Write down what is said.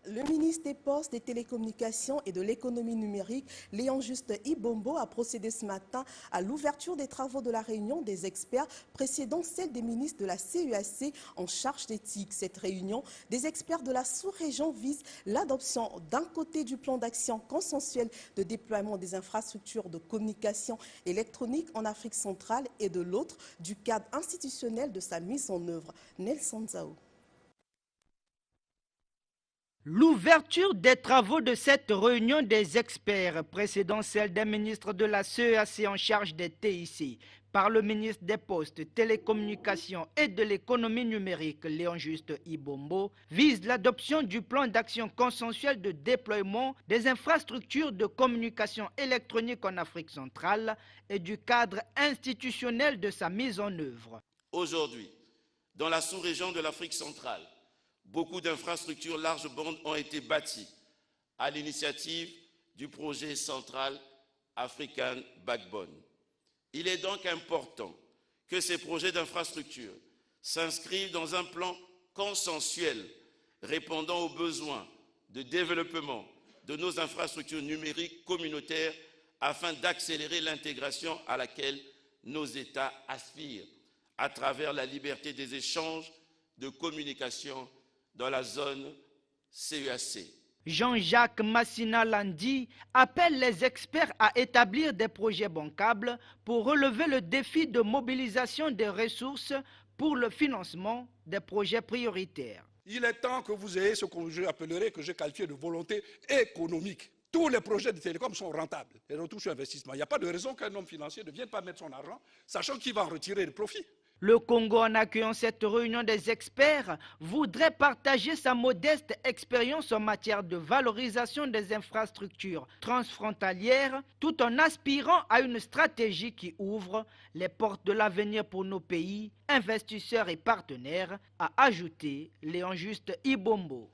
Le ministre des Postes, des Télécommunications et de l'Économie numérique, Léon Juste Ibombo, a procédé ce matin à l'ouverture des travaux de la réunion des experts précédant celle des ministres de la CEAC en charge d'éthique. Cette réunion des experts de la sous-région vise l'adoption d'un côté du plan d'action consensuel de déploiement des infrastructures de communication électronique en Afrique centrale et de l'autre du cadre institutionnel de sa mise en œuvre. Nelson Zao. L'ouverture des travaux de cette réunion des experts précédant celle des ministres de la CEAC en charge des TIC par le ministre des Postes, Télécommunications et de l'Économie numérique, Léon Juste Ibombo, vise l'adoption du plan d'action consensuel de déploiement des infrastructures de communication électronique en Afrique centrale et du cadre institutionnel de sa mise en œuvre. Aujourd'hui, dans la sous-région de l'Afrique centrale, beaucoup d'infrastructures large bande ont été bâties à l'initiative du projet Central African Backbone. Il est donc important que ces projets d'infrastructures s'inscrivent dans un plan consensuel répondant aux besoins de développement de nos infrastructures numériques communautaires afin d'accélérer l'intégration à laquelle nos États aspirent à travers la liberté des échanges de communication dans la zone CEAC. Jean-Jacques Massina Landi appelle les experts à établir des projets bancables pour relever le défi de mobilisation des ressources pour le financement des projets prioritaires. Il est temps que vous ayez ce que je appellerai, que j'ai qualifié de volonté économique. Tous les projets de télécom sont rentables et retournent sur investissement. Il n'y a pas de raison qu'un homme financier ne vienne pas mettre son argent, sachant qu'il va en retirer le profit. Le Congo, en accueillant cette réunion des experts, voudrait partager sa modeste expérience en matière de valorisation des infrastructures transfrontalières, tout en aspirant à une stratégie qui ouvre les portes de l'avenir pour nos pays, investisseurs et partenaires, a ajouté Léon Juste Ibombo.